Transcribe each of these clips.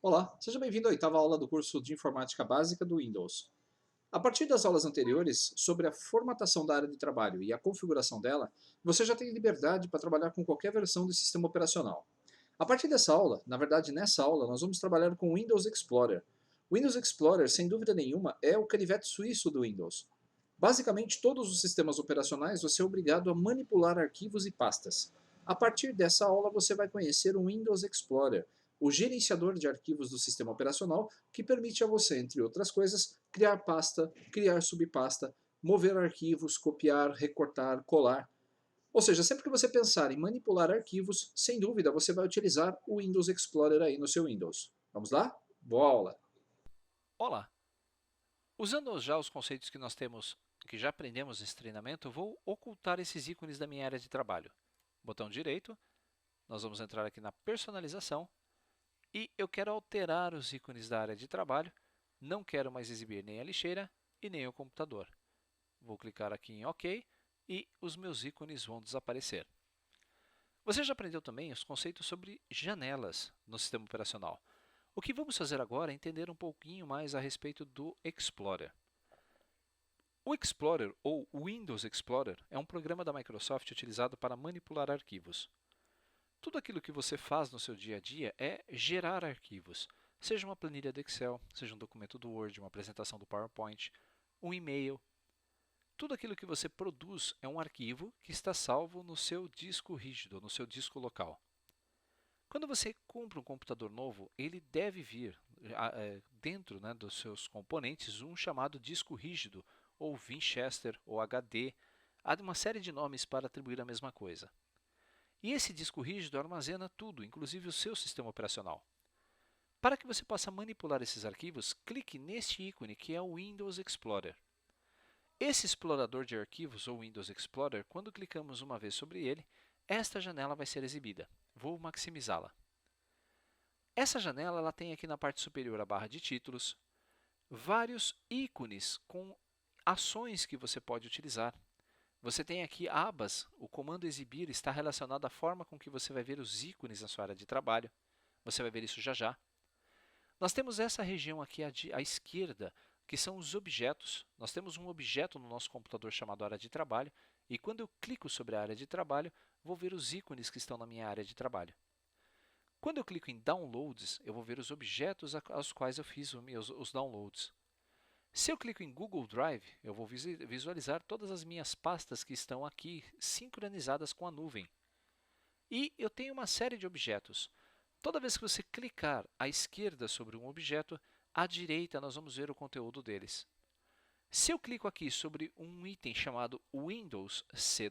Olá, seja bem-vindo à oitava aula do curso de Informática Básica do Windows. A partir das aulas anteriores, sobre a formatação da área de trabalho e a configuração dela, você já tem liberdade para trabalhar com qualquer versão do sistema operacional. A partir dessa aula, na verdade nessa aula, nós vamos trabalhar com o Windows Explorer. O Windows Explorer, sem dúvida nenhuma, é o canivete suíço do Windows. Basicamente, todos os sistemas operacionais você é obrigado a manipular arquivos e pastas. A partir dessa aula, você vai conhecer o Windows Explorer, o gerenciador de arquivos do sistema operacional, que permite a você, entre outras coisas, criar pasta, criar subpasta, mover arquivos, copiar, recortar, colar. Ou seja, sempre que você pensar em manipular arquivos, sem dúvida você vai utilizar o Windows Explorer aí no seu Windows. Vamos lá? Boa aula! Olá! Usando já os conceitos que que já aprendemos nesse treinamento, eu vou ocultar esses ícones da minha área de trabalho. Botão direito, nós vamos entrar aqui na personalização e eu quero alterar os ícones da área de trabalho, não quero mais exibir nem a lixeira e nem o computador. Vou clicar aqui em OK e os meus ícones vão desaparecer. Você já aprendeu também os conceitos sobre janelas no sistema operacional. O que vamos fazer agora é entender um pouquinho mais a respeito do Explorer. O Explorer, ou Windows Explorer, é um programa da Microsoft utilizado para manipular arquivos. Tudo aquilo que você faz no seu dia a dia é gerar arquivos, seja uma planilha do Excel, seja um documento do Word, uma apresentação do PowerPoint, um e-mail. Tudo aquilo que você produz é um arquivo que está salvo no seu disco rígido, no seu disco local. Quando você compra um computador novo, ele deve vir dentro, dos seus componentes um chamado disco rígido, ou Winchester, ou HD. Há uma série de nomes para atribuir a mesma coisa. E esse disco rígido armazena tudo, inclusive o seu sistema operacional. Para que você possa manipular esses arquivos, clique neste ícone que é o Windows Explorer. Esse explorador de arquivos, ou Windows Explorer, quando clicamos uma vez sobre ele, esta janela vai ser exibida. Vou maximizá-la. Essa janela ela tem aqui na parte superior a barra de títulos, vários ícones com ações que você pode utilizar. Você tem aqui abas, o comando exibir está relacionado à forma com que você vai ver os ícones na sua área de trabalho. Você vai ver isso já já. Nós temos essa região aqui à esquerda, que são os objetos. Nós temos um objeto no nosso computador chamado área de trabalho, e quando eu clico sobre a área de trabalho, vou ver os ícones que estão na minha área de trabalho. Quando eu clico em Downloads, eu vou ver os objetos aos quais eu fiz os downloads. Se eu clico em Google Drive, eu vou visualizar todas as minhas pastas que estão aqui sincronizadas com a nuvem. E eu tenho uma série de objetos. Toda vez que você clicar à esquerda sobre um objeto, à direita nós vamos ver o conteúdo deles. Se eu clico aqui sobre um item chamado Windows C++,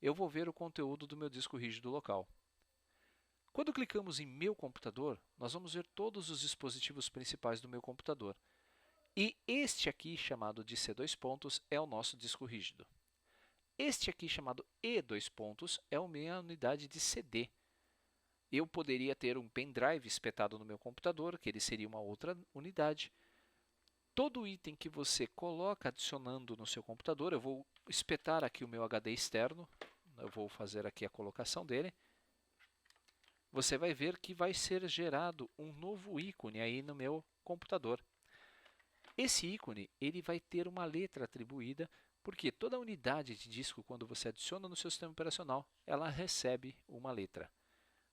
eu vou ver o conteúdo do meu disco rígido local. Quando clicamos em Meu computador, nós vamos ver todos os dispositivos principais do meu computador. E este aqui, chamado de C++, é o nosso disco rígido. Este aqui, chamado E++, é a minha unidade de CD. Eu poderia ter um pendrive espetado no meu computador, que ele seria uma outra unidade. Todo item que você coloca adicionando no seu computador, eu vou espetar aqui o meu HD externo, eu vou fazer aqui a colocação dele. Você vai ver que vai ser gerado um novo ícone aí no meu computador. Esse ícone ele vai ter uma letra atribuída, porque toda unidade de disco, quando você adiciona no seu sistema operacional, ela recebe uma letra.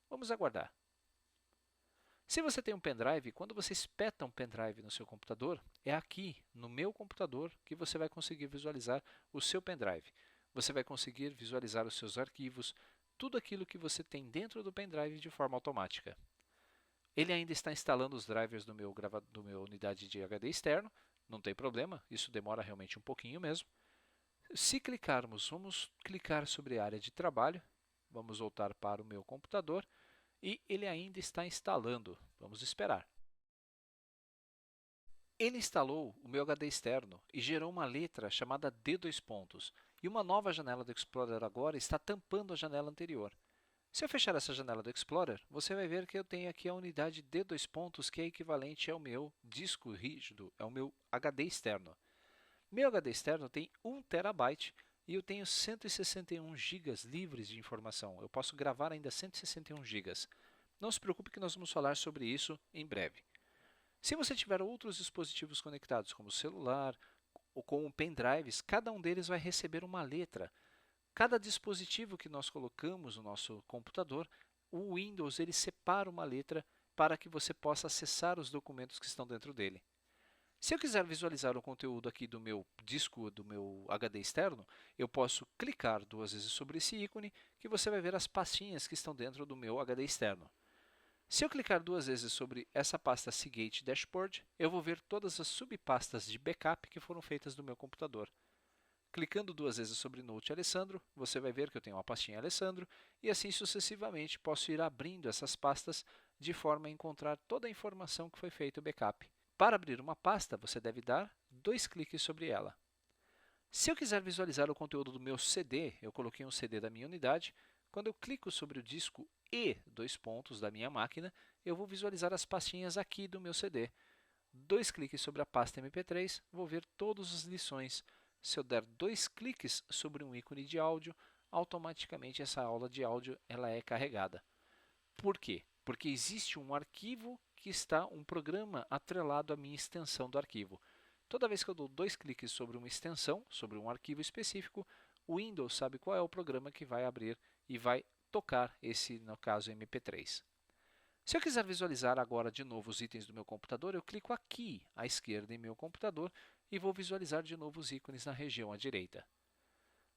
Vamos aguardar. Se você tem um pendrive, quando você espeta um pendrive no seu computador, é aqui no meu computador que você vai conseguir visualizar o seu pendrive. Você vai conseguir visualizar os seus arquivos, tudo aquilo que você tem dentro do pendrive de forma automática. Ele ainda está instalando os drivers do meu unidade de HD externo, não tem problema, isso demora realmente um pouquinho mesmo. Se clicarmos, vamos clicar sobre a área de trabalho, vamos voltar para o meu computador e ele ainda está instalando, vamos esperar. Ele instalou o meu HD externo e gerou uma letra chamada D++, e uma nova janela do Explorer agora está tampando a janela anterior. Se eu fechar essa janela do Explorer, você vai ver que eu tenho aqui a unidade D++, que é equivalente ao meu disco rígido, é o meu HD externo. Meu HD externo tem 1 TB e eu tenho 161 GB livres de informação. Eu posso gravar ainda 161 GB. Não se preocupe que nós vamos falar sobre isso em breve. Se você tiver outros dispositivos conectados, como o celular ou com pendrives, cada um deles vai receber uma letra. Cada dispositivo que nós colocamos no nosso computador, o Windows ele separa uma letra para que você possa acessar os documentos que estão dentro dele. Se eu quiser visualizar o conteúdo aqui do meu disco, do meu HD externo, eu posso clicar 2 vezes sobre esse ícone que você vai ver as pastinhas que estão dentro do meu HD externo. Se eu clicar 2 vezes sobre essa pasta Seagate Dashboard, eu vou ver todas as subpastas de backup que foram feitas no meu computador. Clicando 2 vezes sobre Note Alessandro, você vai ver que eu tenho uma pastinha Alessandro e assim sucessivamente posso ir abrindo essas pastas de forma a encontrar toda a informação que foi feito o backup. Para abrir uma pasta, você deve dar 2 cliques sobre ela. Se eu quiser visualizar o conteúdo do meu CD, eu coloquei um CD da minha unidade, quando eu clico sobre o disco E, da minha máquina, eu vou visualizar as pastinhas aqui do meu CD. 2 cliques sobre a pasta MP3, vou ver todas as lições. Se eu der 2 cliques sobre um ícone de áudio, automaticamente essa aula de áudio ela é carregada. Por quê? Porque existe um arquivo que está um programa atrelado à minha extensão do arquivo. Toda vez que eu dou 2 cliques sobre uma extensão, sobre um arquivo específico, o Windows sabe qual é o programa que vai abrir e vai tocar esse, no caso, MP3. Se eu quiser visualizar agora de novo os itens do meu computador, eu clico aqui à esquerda em meu computador e vou visualizar de novo os ícones na região à direita.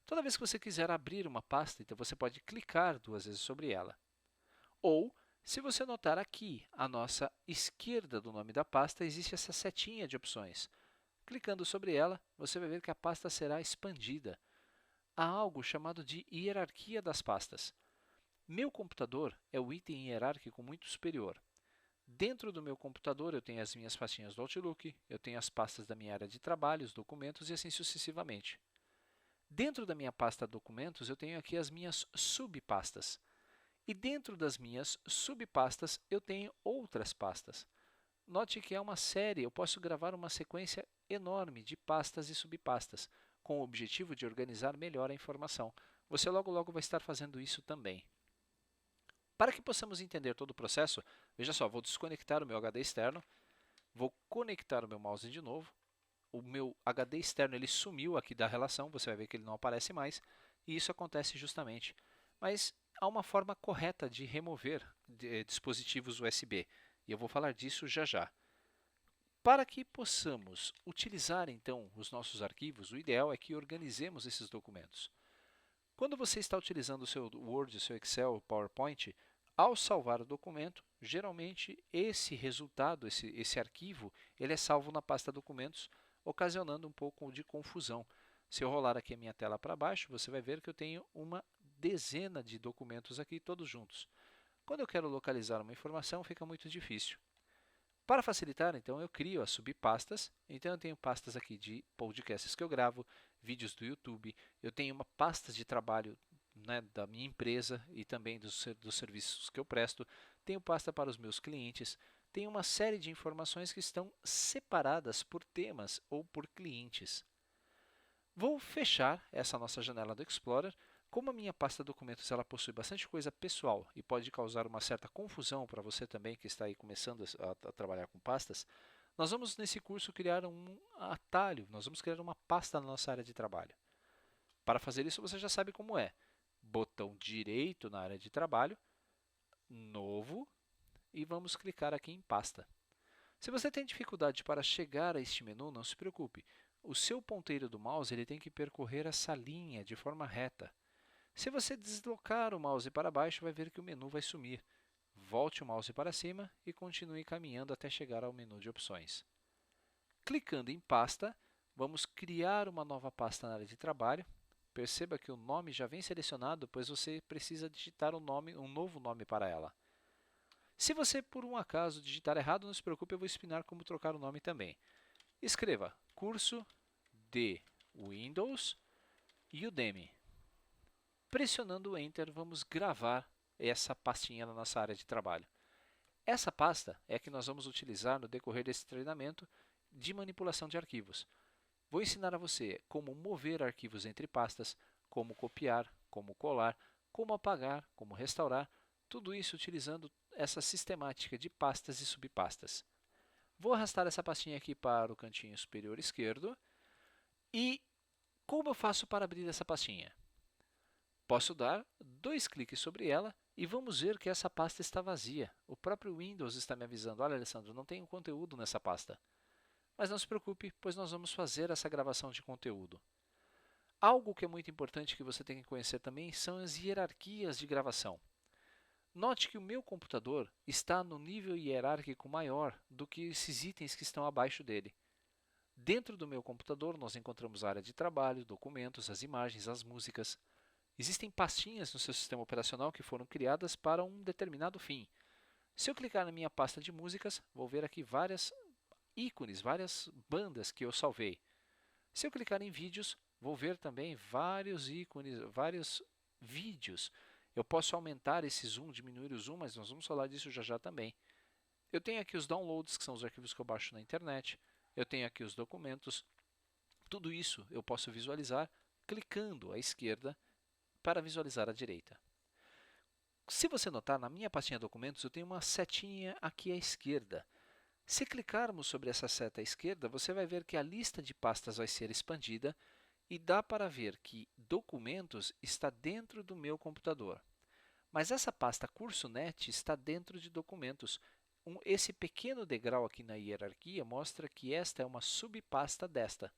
Toda vez que você quiser abrir uma pasta, então você pode clicar 2 vezes sobre ela. Ou, se você notar aqui à nossa esquerda do nome da pasta, existe essa setinha de opções. Clicando sobre ela, você vai ver que a pasta será expandida. Há algo chamado de hierarquia das pastas. Meu computador é o item hierárquico muito superior. Dentro do meu computador eu tenho as minhas pastinhas do Outlook, eu tenho as pastas da minha área de trabalho, os documentos e assim sucessivamente. Dentro da minha pasta documentos eu tenho aqui as minhas subpastas. E dentro das minhas subpastas eu tenho outras pastas. Note que é uma série, eu posso gravar uma sequência enorme de pastas e subpastas, com o objetivo de organizar melhor a informação. Você logo vai estar fazendo isso também. Para que possamos entender todo o processo, veja só, vou desconectar o meu HD externo, vou conectar o meu mouse de novo, o meu HD externo ele sumiu aqui da relação, você vai ver que ele não aparece mais, e isso acontece justamente. Mas há uma forma correta de remover dispositivos USB, e eu vou falar disso já já. Para que possamos utilizar então os nossos arquivos, o ideal é que organizemos esses documentos. Quando você está utilizando o seu Word, o seu Excel, o PowerPoint, ao salvar o documento, geralmente esse resultado, esse arquivo, ele é salvo na pasta documentos, ocasionando um pouco de confusão. Se eu rolar aqui a minha tela para baixo, você vai ver que eu tenho uma dezena de documentos aqui, todos juntos. Quando eu quero localizar uma informação, fica muito difícil. Para facilitar, então, eu crio as subpastas. Então, eu tenho pastas aqui de podcasts que eu gravo, vídeos do YouTube, eu tenho uma pasta de trabalho, né, da minha empresa e também dos serviços que eu presto, tenho pasta para os meus clientes, tenho uma série de informações que estão separadas por temas ou por clientes. Vou fechar essa nossa janela do Explorer. Como a minha pasta documentos ela possui bastante coisa pessoal e pode causar uma certa confusão para você também que está aí começando a trabalhar com pastas, nós vamos nesse curso criar um atalho, nós vamos criar uma pasta na nossa área de trabalho. Para fazer isso você já sabe como é. Botão direito na área de trabalho, novo, e vamos clicar aqui em pasta. Se você tem dificuldade para chegar a este menu, não se preocupe. O seu ponteiro do mouse ele tem que percorrer essa linha de forma reta. Se você deslocar o mouse para baixo, vai ver que o menu vai sumir. Volte o mouse para cima e continue caminhando até chegar ao menu de opções. Clicando em pasta, vamos criar uma nova pasta na área de trabalho. Perceba que o nome já vem selecionado, pois você precisa digitar um novo nome para ela. Se você, por um acaso, digitar errado, não se preocupe, eu vou ensinar como trocar o nome também. Escreva curso de Windows Udemy. Pressionando o Enter, vamos gravar essa pastinha na nossa área de trabalho. Essa pasta é a que nós vamos utilizar no decorrer desse treinamento de manipulação de arquivos. Vou ensinar a você como mover arquivos entre pastas, como copiar, como colar, como apagar, como restaurar, tudo isso utilizando essa sistemática de pastas e subpastas. Vou arrastar essa pastinha aqui para o cantinho superior esquerdo. E como eu faço para abrir essa pastinha? Posso dar 2 cliques sobre ela e vamos ver que essa pasta está vazia. O próprio Windows está me avisando: olha, Alessandro, não tem conteúdo nessa pasta. Mas não se preocupe, pois nós vamos fazer essa gravação de conteúdo. Algo que é muito importante que você tem que conhecer também são as hierarquias de gravação. Note que o meu computador está no nível hierárquico maior do que esses itens que estão abaixo dele. Dentro do meu computador nós encontramos a área de trabalho, documentos, as imagens, as músicas. Existem pastinhas no seu sistema operacional que foram criadas para um determinado fim. Se eu clicar na minha pasta de músicas, vou ver aqui várias ícones, várias bandas que eu salvei. Se eu clicar em vídeos, vou ver também vários ícones, vários vídeos. Eu posso aumentar esse zoom, diminuir o zoom, mas nós vamos falar disso já já também. Eu tenho aqui os downloads, que são os arquivos que eu baixo na internet. Eu tenho aqui os documentos. Tudo isso eu posso visualizar clicando à esquerda para visualizar à direita. Se você notar, na minha pastinha documentos eu tenho uma setinha aqui à esquerda. Se clicarmos sobre essa seta à esquerda, você vai ver que a lista de pastas vai ser expandida e dá para ver que documentos está dentro do meu computador. Mas essa pasta CursoNet está dentro de documentos. Esse pequeno degrau aqui na hierarquia mostra que esta é uma subpasta desta.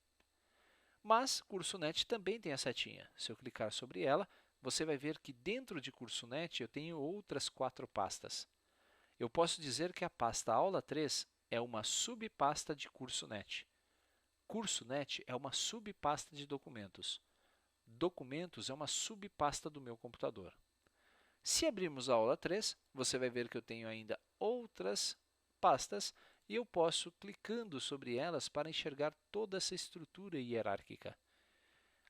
Mas CursoNet também tem a setinha. Se eu clicar sobre ela, você vai ver que dentro de CursoNet eu tenho outras 4 pastas. Eu posso dizer que a pasta Aula 3 é uma subpasta de CursoNet. CursoNet é uma subpasta de documentos. Documentos é uma subpasta do meu computador. Se abrirmos a aula 3, você vai ver que eu tenho ainda outras pastas e eu posso, clicando sobre elas, para enxergar toda essa estrutura hierárquica.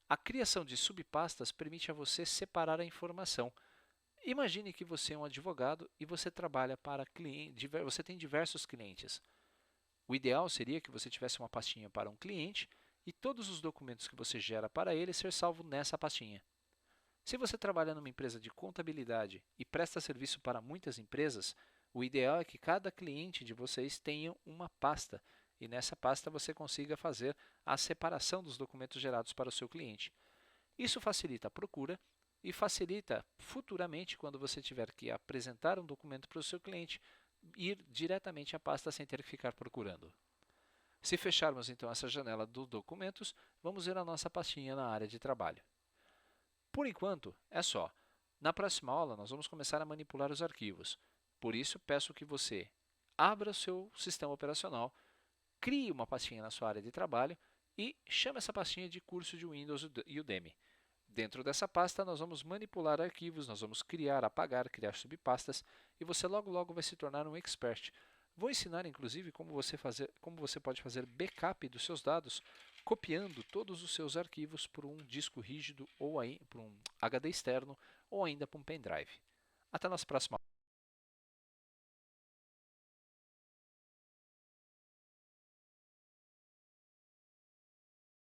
A criação de subpastas permite a você separar a informação. Imagine que você é um advogado e você trabalha para cliente, você tem diversos clientes. O ideal seria que você tivesse uma pastinha para um cliente e todos os documentos que você gera para ele ser salvo nessa pastinha. Se você trabalha numa empresa de contabilidade e presta serviço para muitas empresas, o ideal é que cada cliente de vocês tenha uma pasta e nessa pasta você consiga fazer a separação dos documentos gerados para o seu cliente. Isso facilita a procura e facilita futuramente, quando você tiver que apresentar um documento para o seu cliente, ir diretamente à pasta sem ter que ficar procurando. Se fecharmos então essa janela dos documentos, vamos ver a nossa pastinha na área de trabalho. Por enquanto, é só. Na próxima aula, nós vamos começar a manipular os arquivos. Por isso, peço que você abra o seu sistema operacional, crie uma pastinha na sua área de trabalho e chame essa pastinha de curso de Windows Udemy. Dentro dessa pasta, nós vamos manipular arquivos, nós vamos criar, apagar, criar subpastas e você logo vai se tornar um expert. Vou ensinar, inclusive, como você pode fazer backup dos seus dados, copiando todos os seus arquivos por um disco rígido ou por um HD externo ou ainda por um pendrive. Até a nossa próxima aula.